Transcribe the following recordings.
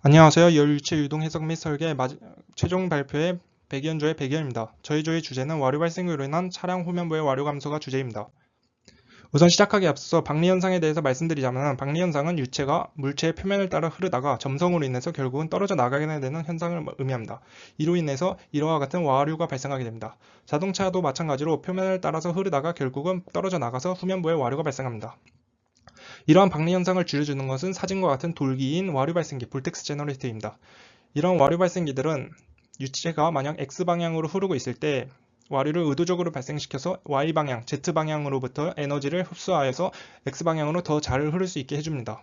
안녕하세요. 열유체 유동 해석 및 설계 최종 발표의 백이현조의 백이현입니다. 저희 조의 주제는 와류 발생으로 인한 차량 후면부의 와류 감소가 주제입니다. 우선 시작하기 앞서 박리 현상에 대해서 말씀드리자면 박리 현상은 유체가 물체의 표면을 따라 흐르다가 점성으로 인해서 결국은 떨어져 나가게 되는 현상을 의미합니다. 이로 인해서 이와 같은 와류가 발생하게 됩니다. 자동차도 마찬가지로 표면을 따라서 흐르다가 결국은 떨어져 나가서 후면부에 와류가 발생합니다. 이러한 박리 현상을 줄여주는 것은 사진과 같은 돌기인 와류 발생기 볼텍스 제너레이터입니다. 이런 와류 발생기들은 유체가 만약 X방향으로 흐르고 있을 때 와류를 의도적으로 발생시켜서 Y방향, Z방향으로부터 에너지를 흡수하여서 X방향으로 더 잘 흐를 수 있게 해줍니다.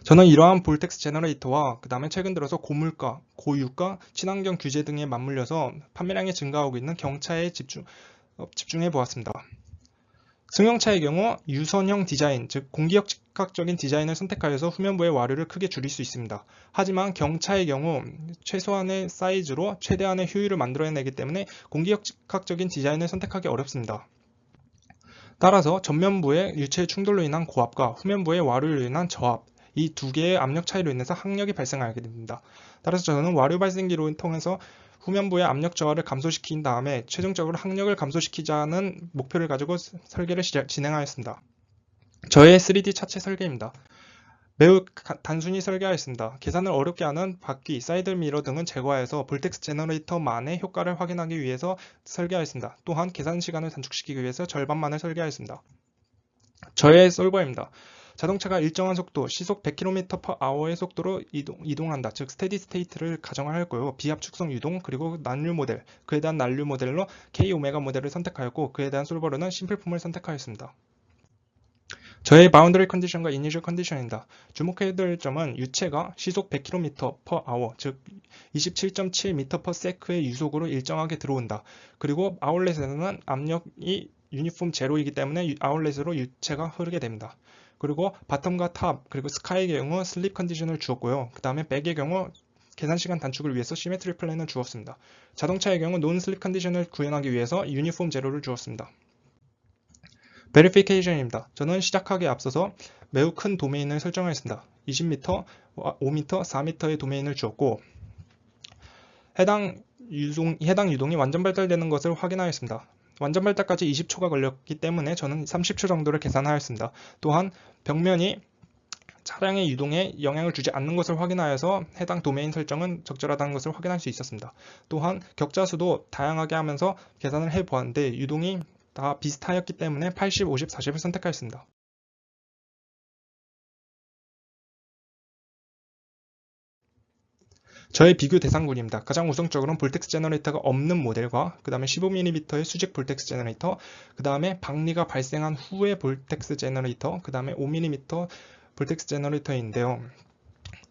저는 이러한 볼텍스 제너레이터와 그 다음에 최근 들어서 고물가, 고유가, 친환경 규제 등에 맞물려서 판매량이 증가하고 있는 경차에 집중해 보았습니다. 승용차의 경우 유선형 디자인, 즉 공기역학적인 디자인을 선택하여서 후면부의 와류를 크게 줄일 수 있습니다. 하지만 경차의 경우 최소한의 사이즈로 최대한의 효율을 만들어내기 때문에 공기역학적인 디자인을 선택하기 어렵습니다. 따라서 전면부의 유체의 충돌로 인한 고압과 후면부의 와류로 인한 저압, 이 두 개의 압력 차이로 인해서 항력이 발생하게 됩니다. 따라서 저는 와류 발생기를 통해서 후면부의 압력 저하를 감소시킨 다음에 최종적으로 항력을 감소시키자는 목표를 가지고 설계를 진행하였습니다. 저의 3D 차체 설계입니다. 매우 단순히 설계하였습니다. 계산을 어렵게 하는 바퀴, 사이드 미러 등은 제거해서 볼텍스 제너레이터만의 효과를 확인하기 위해서 설계하였습니다. 또한 계산 시간을 단축시키기 위해서 절반만을 설계하였습니다. 저의 솔버입니다. 자동차가 일정한 속도, 시속 100km/h의 속도로 이동한다. 즉 스테디 스테이트를 가정하였고요. 비압 축성 유동 그리고 난류 모델, 그에 대한 난류 모델로 K-오메가 모델을 선택하였고 그에 대한 솔버로는 심플폼을 선택하였습니다. 저의 바운더리 컨디션과 이니셜 컨디션입니다. 주목해야 될 점은 유체가 시속 100km/h, 즉 27.7m/s의 유속으로 일정하게 들어온다. 그리고 아울렛에서는 압력이 유니폼 제로이기 때문에 아울렛으로 유체가 흐르게 됩니다. 그리고 바텀과 탑, 그리고 스카이의 경우 슬립 컨디션을 주었고요. 그 다음에 백의 경우 계산 시간 단축을 위해서 시메트리 플랜을 주었습니다. 자동차의 경우 논 슬립 컨디션을 구현하기 위해서 유니폼 제로를 주었습니다. 베리피케이션입니다. 저는 시작하기에 앞서서 매우 큰 도메인을 설정하였습니다. 20m, 5m, 4m의 도메인을 주었고 해당 유동이 완전 발달되는 것을 확인하였습니다. 완전 발달까지 20초가 걸렸기 때문에 저는 30초 정도를 계산하였습니다. 또한 벽면이 차량의 유동에 영향을 주지 않는 것을 확인하여서 해당 도메인 설정은 적절하다는 것을 확인할 수 있었습니다. 또한 격자수도 다양하게 하면서 계산을 해보았는데 유동이 다 비슷하였기 때문에 80, 50, 40을 선택하였습니다. 저의 비교 대상군입니다. 가장 우선적으로는 볼텍스 제너레이터가 없는 모델과 그 다음에 15mm의 수직 볼텍스 제너레이터, 그 다음에 박리가 발생한 후의 볼텍스 제너레이터, 그 다음에 5mm 볼텍스 제너레이터인데요.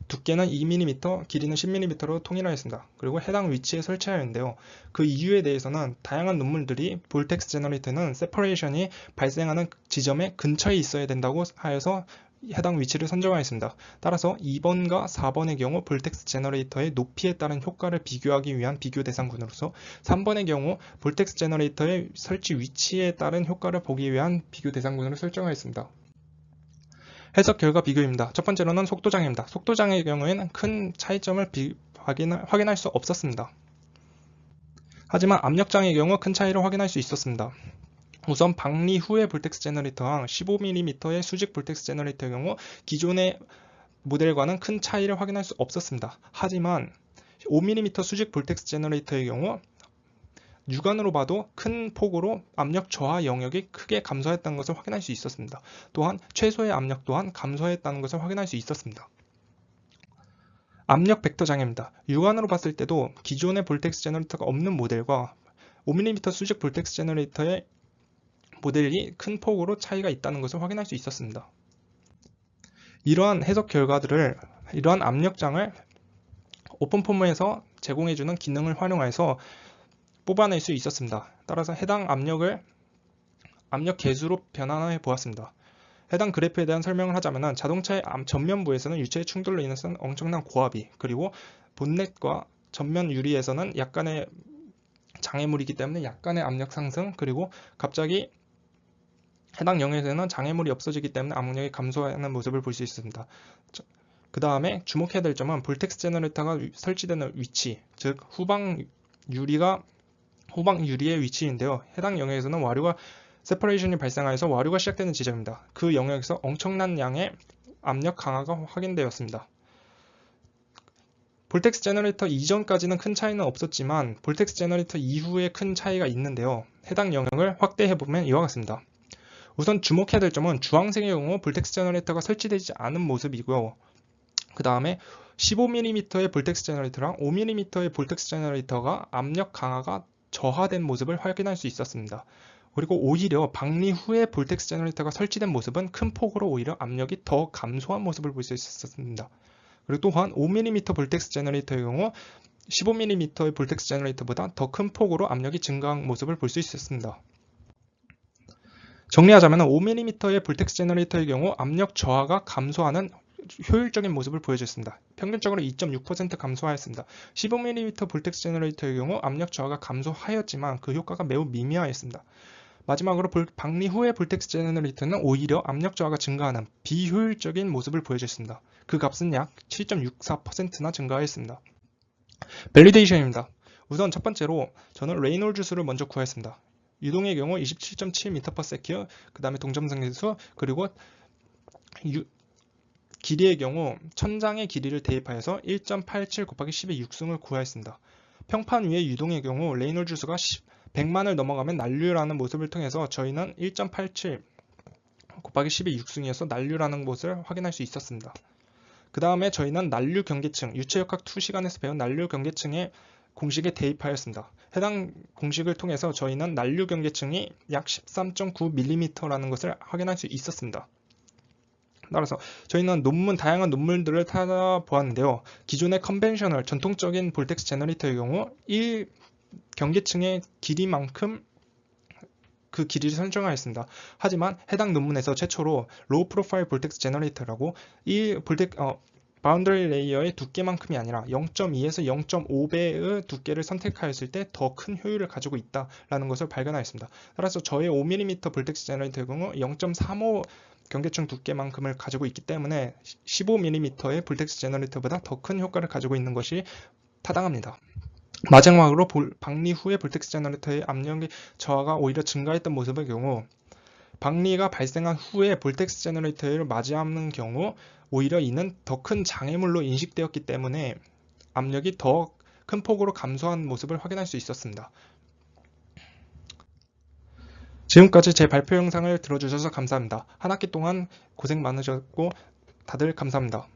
두께는 2mm, 길이는 10mm로 통일하였습니다. 그리고 해당 위치에 설치하였는데요. 그 이유에 대해서는 다양한 논문들이 볼텍스 제너레이터는 세퍼레이션이 발생하는 지점에 근처에 있어야 된다고 하여서 해당 위치를 선정하였습니다. 따라서 2번과 4번의 경우 볼텍스 제너레이터의 높이에 따른 효과를 비교하기 위한 비교 대상군으로서 3번의 경우 볼텍스 제너레이터의 설치 위치에 따른 효과를 보기 위한 비교 대상군으로 설정하였습니다. 해석 결과 비교입니다. 첫 번째로는 속도장애입니다. 속도장애의 경우에는 큰 차이점을 확인할 수 없었습니다. 하지만 압력장애의 경우 큰 차이를 확인할 수 있었습니다. 우선 박리 후의 볼텍스 제너레이터와 15mm의 수직 볼텍스 제너레이터의 경우 기존의 모델과는 큰 차이를 확인할 수 없었습니다. 하지만 5mm 수직 볼텍스 제너레이터의 경우 육안으로 봐도 큰 폭으로 압력 저하 영역이 크게 감소했다는 것을 확인할 수 있었습니다. 또한 최소의 압력 또한 감소했다는 것을 확인할 수 있었습니다. 압력 벡터 장애입니다. 육안으로 봤을 때도 기존의 볼텍스 제너레이터가 없는 모델과 5mm 수직 볼텍스 제너레이터의 모델이 큰 폭으로 차이가 있다는 것을 확인할 수 있었습니다. 이러한 해석 결과들을, 이러한 압력장을 오픈폼에서 제공해주는 기능을 활용해서 뽑아낼 수 있었습니다. 따라서 해당 압력 계수로 변환해 보았습니다. 해당 그래프에 대한 설명을 하자면 자동차의 전면부에서는 유체의 충돌로 인해서 엄청난 고압이, 그리고 본넷과 전면 유리에서는 약간의 장애물이기 때문에 약간의 압력 상승, 그리고 갑자기 해당 영역에서는 장애물이 없어지기 때문에 압력이 감소하는 모습을 볼 수 있습니다. 그 다음에 주목해야 될 점은 볼텍스 제너레이터가 설치되는 위치, 즉 후방 유리의 위치인데요. 해당 영역에서는 와류가 세퍼레이션이 발생하여서 와류가 시작되는 지점입니다. 그 영역에서 엄청난 양의 압력 강화가 확인되었습니다. 볼텍스 제너레이터 이전까지는 큰 차이는 없었지만 볼텍스 제너레이터 이후에 큰 차이가 있는데요. 해당 영역을 확대해보면 이와 같습니다. 우선 주목해야 될 점은 주황색의 경우 볼텍스 제너레이터가 설치되지 않은 모습이고요. 그 다음에 15mm의 볼텍스 제너레이터랑 5mm의 볼텍스 제너레이터가 압력 강화가 저하된 모습을 확인할 수 있었습니다. 그리고 오히려 방리 후에 볼텍스 제너레이터가 설치된 모습은 큰 폭으로 오히려 압력이 더 감소한 모습을 볼 수 있었습니다. 그리고 또한 5mm 볼텍스 제너레이터의 경우 15mm의 볼텍스 제너레이터보다 더 큰 폭으로 압력이 증가한 모습을 볼 수 있었습니다. 정리하자면 5mm의 볼텍스 제너레이터의 경우 압력 저하가 감소하는 효율적인 모습을 보여줬습니다. 평균적으로 2.6% 감소하였습니다. 15mm 볼텍스 제너레이터의 경우 압력 저하가 감소하였지만 그 효과가 매우 미미하였습니다. 마지막으로 방리 후의 볼텍스 제너레이터는 오히려 압력 저하가 증가하는 비효율적인 모습을 보여줬습니다. 그 값은 약 7.64%나 증가하였습니다. 밸리데이션입니다. 우선 첫 번째로 저는 레이놀즈 수를 먼저 구하였습니다. 유동의 경우 27.7m/s, 그 다음에 동점성계수, 그리고 길이의 경우 천장의 길이를 대입하여서 1.87 곱하기 10의 6승을 구하였습니다. 평판 위의 유동의 경우 레이놀즈 수가 100만을 넘어가면 난류라는 모습을 통해서 저희는 1.87 곱하기 10의 6승이어서 난류라는 것을 확인할 수 있었습니다. 그 다음에 저희는 난류 경계층, 유체역학 2시간에서 배운 난류 경계층의 공식에 대입하였습니다. 해당 공식을 통해서 저희는 난류 경계층이 약 13.9mm라는 것을 확인할 수 있었습니다. 따라서 저희는 다양한 논문들을 찾아보았는데요. 기존의 컨벤셔널, 전통적인 볼텍스 제너레이터의 경우 1 경계층의 길이만큼 그 길이를 설정하였습니다. 하지만 해당 논문에서 최초로 로우 프로파일 볼텍스 제너레이터라고 이 바운더리 레이어의 두께만큼이 아니라 0.2에서 0.5배의 두께를 선택하였을 때 더 큰 효율을 가지고 있다라는 것을 발견하였습니다. 따라서 저의 5mm 볼텍스 제너레이터의 경우 0.35 경계층 두께만큼을 가지고 있기 때문에 15mm의 볼텍스 제너레이터보다 더 큰 효과를 가지고 있는 것이 타당합니다. 마지막으로 방리 후에 볼텍스 제너레이터의 압력의 저하가 오히려 증가했던 모습의 경우 방리가 발생한 후에 볼텍스 제너레이터를 맞이하는 경우 오히려 이는 더 큰 장애물로 인식되었기 때문에 압력이 더 큰 폭으로 감소한 모습을 확인할 수 있었습니다. 지금까지 제 발표 영상을 들어주셔서 감사합니다. 한 학기 동안 고생 많으셨고 다들 감사합니다.